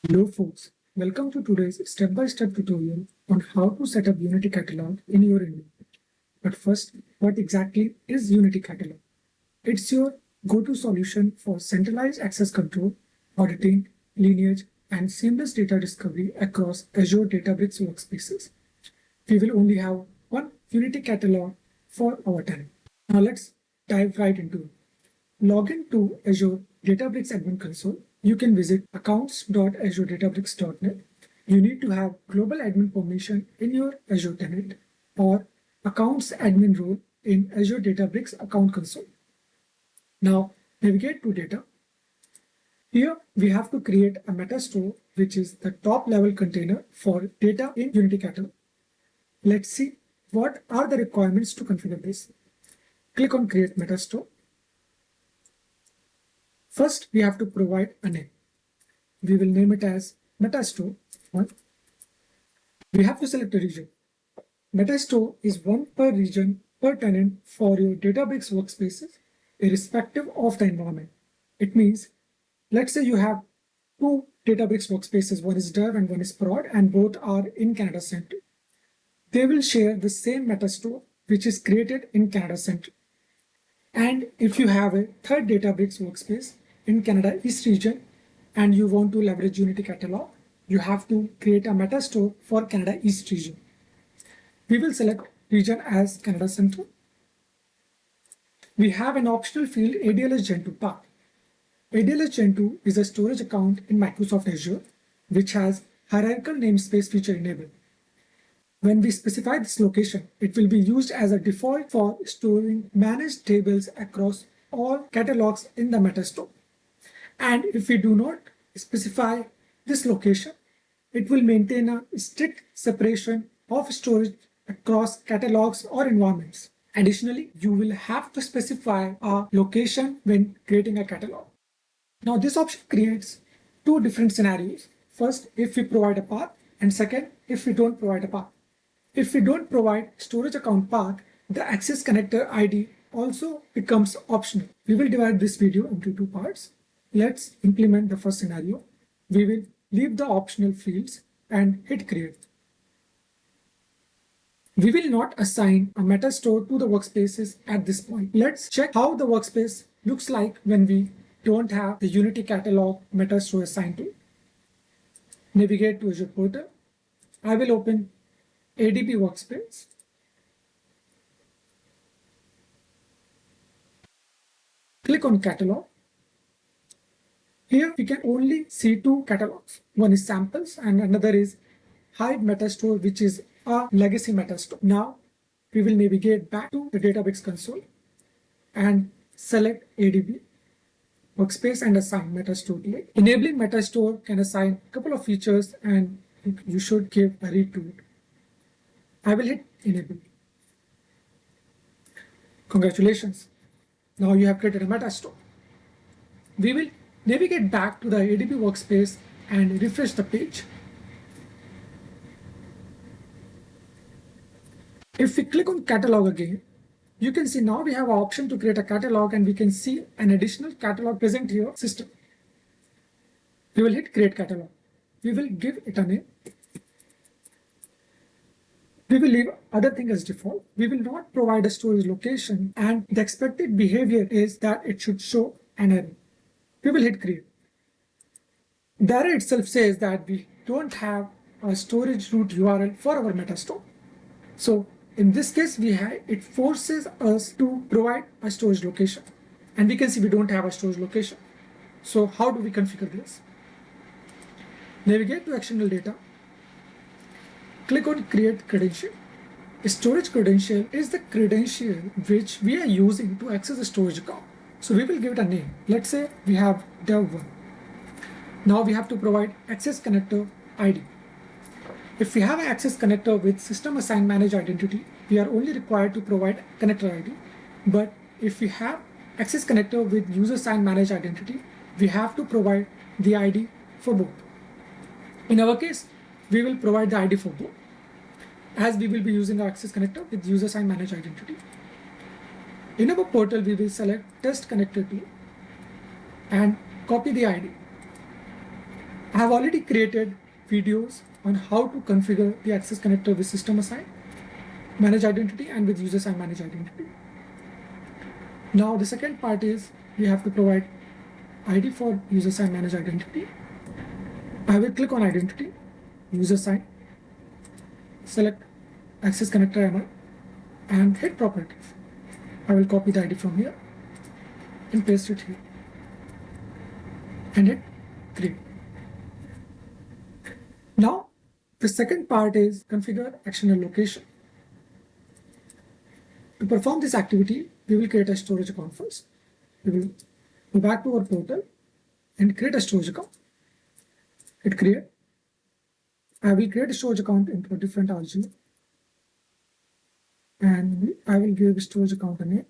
Hello folks, welcome to today's step-by-step tutorial on how to set up Unity Catalog in your environment. But first, what exactly is Unity Catalog? It's your go-to solution for centralized access control, auditing, lineage, and seamless data discovery across Azure Databricks workspaces. We will only have one Unity Catalog for our tenant. Now let's dive right into it. Log in to Azure Databricks Admin Console. You can visit accounts.azuredatabricks.net. You need to have global admin permission in your Azure tenant or accounts admin role in Azure Databricks Account Console. Now navigate to data. Here we have to create a Metastore, which is the top level container for data in Unity Catalog. Let's see what are the requirements to configure this. Click on Create Metastore. First, we have to provide a name. We will name it as Metastore 1. We have to select a region. Metastore is one per region per tenant for your Databricks workspaces, irrespective of the environment. It means, let's say you have two Databricks workspaces, one is dev and one is prod, and both are in Canada Center. They will share the same Metastore, which is created in Canada Center. And if you have a third Databricks workspace in Canada East region and you want to leverage Unity Catalog, you have to create a Metastore for Canada East region. We will select region as Canada Central. We have an optional field ADLS Gen 2 path. ADLS Gen 2 is a storage account in Microsoft Azure which has hierarchical namespace feature enabled. When we specify this location, it will be used as a default for storing managed tables across all catalogs in the Metastore. And if we do not specify this location, it will maintain a strict separation of storage across catalogs or environments. Additionally, you will have to specify a location when creating a catalog. Now, this option creates two different scenarios. First, if we provide a path, and second, if we don't provide a path. If we don't provide storage account path, the access connector ID also becomes optional. We will divide this video into two parts. Let's implement the first scenario. We will leave the optional fields and hit create. We will not assign a Metastore to the workspaces at this point. Let's check how the workspace looks like when we don't have the Unity Catalog Metastore assigned to it. Navigate to Azure Portal. I will open ADB workspace. Click on Catalog. Here we can only see two catalogs. One is samples and another is Hive Metastore, which is a legacy Metastore. Now we will navigate back to the Databricks console and select ADB workspace and assign Metastore to it. Enabling Metastore can assign a couple of features and you should give a read to it. I will hit enable. Congratulations. Now you have created a Metastore. We will navigate back to the ADB workspace and refresh the page. If we click on catalog again, you can see now we have an option to create a catalog and we can see an additional catalog present here system. We will hit create catalog. We will give it a name. We will leave other thing as default. We will not provide a storage location and the expected behavior is that it should show an array. We will hit create. The array itself says that we don't have a storage root URL for our Metastore. So in this case, it forces us to provide a storage location. And we can see we don't have a storage location. So how do we configure this? Navigate to external data. Click on create credential. A storage credential is the credential which we are using to access the storage account. So we will give it a name. Let's say we have dev1. Now we have to provide access connector ID. If we have an access connector with system assigned managed identity, we are only required to provide connector ID. But if we have access connector with user assigned managed identity, we have to provide the ID for both. In our case, we will provide the ID for both, as we will be using our access connector with user assigned managed identity. In our portal, we will select test connector 2 and copy the ID. I have already created videos on how to configure the access connector with system assign, manage identity, and with user assign manage identity. Now the second part is we have to provide ID for user assign manage identity. I will click on identity, user assign, select access connector MI, and hit properties. I will copy the ID from here and paste it here and hit create. Now the second part is configure actioner location. To perform this activity, we will create a storage account first. We will go back to our portal and create a storage account. Hit create. I will create a storage account into a different RG, and I will give storage account a name.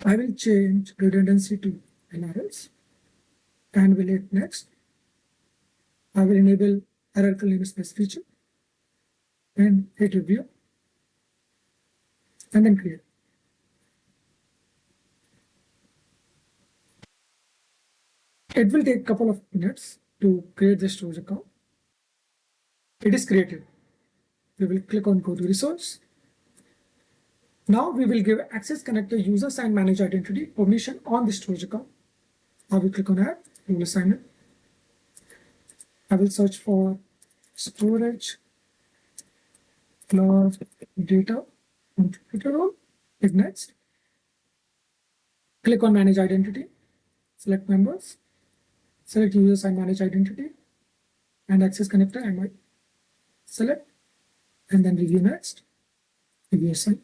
I will change redundancy to LRS and will hit next. I will enable hierarchical namespace feature and hit review and then create. It will take a couple of minutes to create the storage account. It is created. We will click on go to resource. Now we will give access connector user assign manage identity permission on the storage account. I will click on add, we will assign it. I will search for storage cloud data computer role. Hit next. Click on manage identity, select members, select user assign manage identity and access connector MI. Select and then review next. Review assign.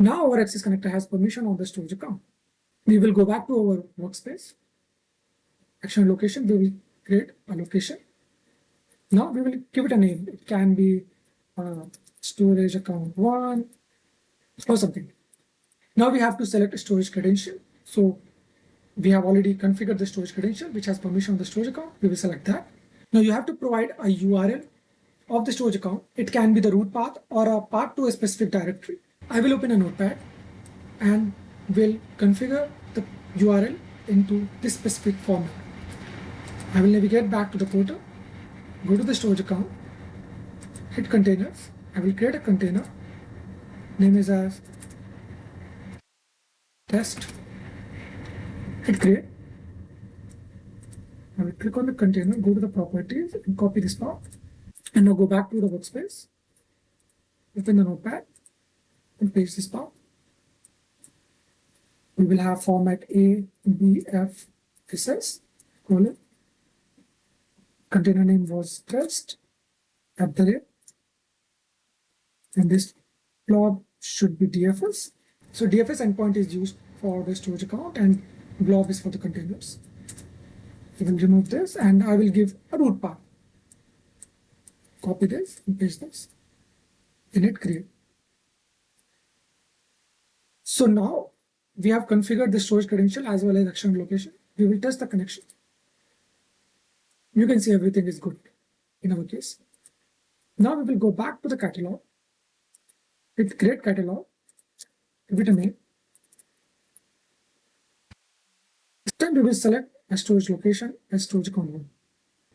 Now our access connector has permission on the storage account. We will go back to our workspace. Action location, we will create a location. Now we will give it a name. It can be storage account 1 or something. Now we have to select a storage credential. So we have already configured the storage credential, which has permission on the storage account. We will select that. Now you have to provide a URL of the storage account. It can be the root path or a path to a specific directory. I will open a notepad and will configure the URL into this specific format. I will navigate back to the portal, go to the storage account, hit containers. I will create a container. Name is as test. Hit create. I will click on the container, go to the properties and copy this path. And now go back to the workspace, open the notepad and paste this path. We will have format A, B, F, SS, colon. Container name was test, at the rate. And this blob should be DFS. So DFS endpoint is used for the storage account and blob is for the containers. We will remove this and I will give a root path. Copy this and paste this. And hit create. So now we have configured the storage credential as well as action location. We will test the connection. You can see everything is good in our case. Now we will go back to the catalog. Hit create catalog. Give it a name. This time we will select a storage location as storage account 1.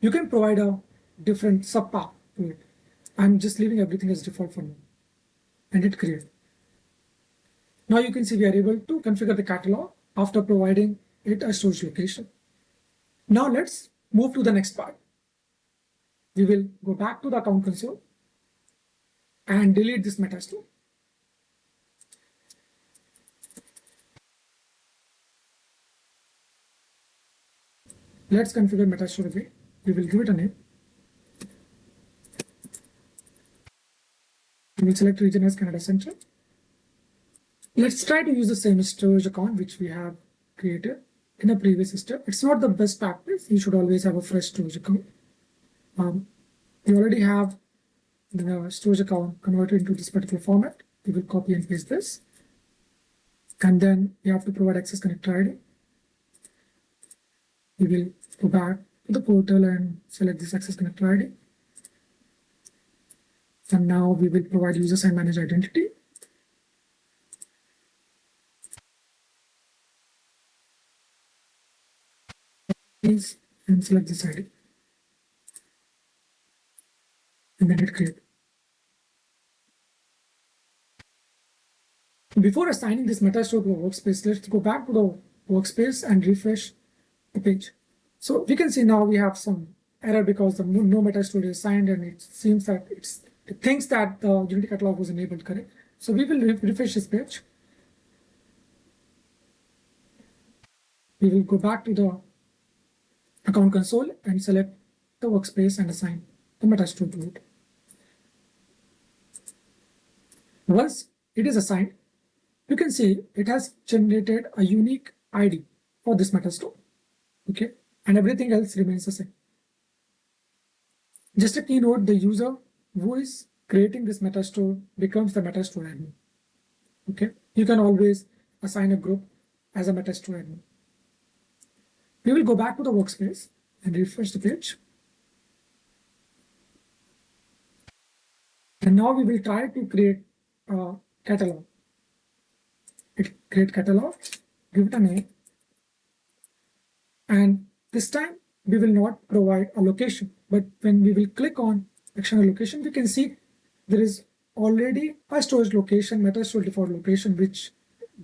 You can provide a different subpath to it. I'm just leaving everything as default for now. And hit create. Now you can see we are able to configure the catalog after providing it a storage location. Now let's move to the next part. We will go back to the account console and delete this Metastore. Let's configure Metastore again. We will give it a name. We will select region as Canada Central. Let's try to use the same storage account which we have created in a previous step. It's not the best practice. You should always have a fresh storage account. We already have the storage account converted into this particular format. We will copy and paste this. And then we have to provide access connector ID. We will go back to the portal and select this access connector ID. And now we will provide user sign manage identity. fields and select this ID. And then hit create. Before assigning this Metastore to a workspace, let's go back to the workspace and refresh the page. So we can see now we have some error because the no Metastore is assigned, and it seems that it thinks that the Unity catalog was enabled, correct? So we will refresh this page. We will go back to the account console and select the workspace and assign the Metastore to it. Once it is assigned, you can see it has generated a unique ID for this Metastore, okay, and everything else remains the same. Just a keynote: the user who is creating this Metastore becomes the Metastore admin. Okay, you can always assign a group as a Metastore admin. We will go back to the workspace and refresh the page. And now we will try to create a catalog. Create catalog, give it a name, and this time we will not provide a location, but when we will click on external location, we can see there is already a storage location, Metastore default location, which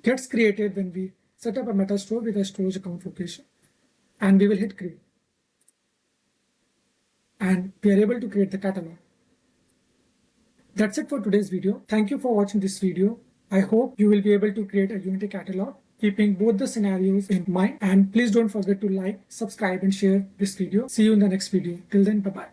gets created when we set up a Metastore with a storage account location, and we will hit create, and we are able to create the catalog. That's it for today's video. Thank you for watching this video. I hope you will be able to create a Unity catalog, keeping both the scenarios in mind. And please don't forget to like, subscribe, and share this video. See you in the next video. Till then, bye-bye.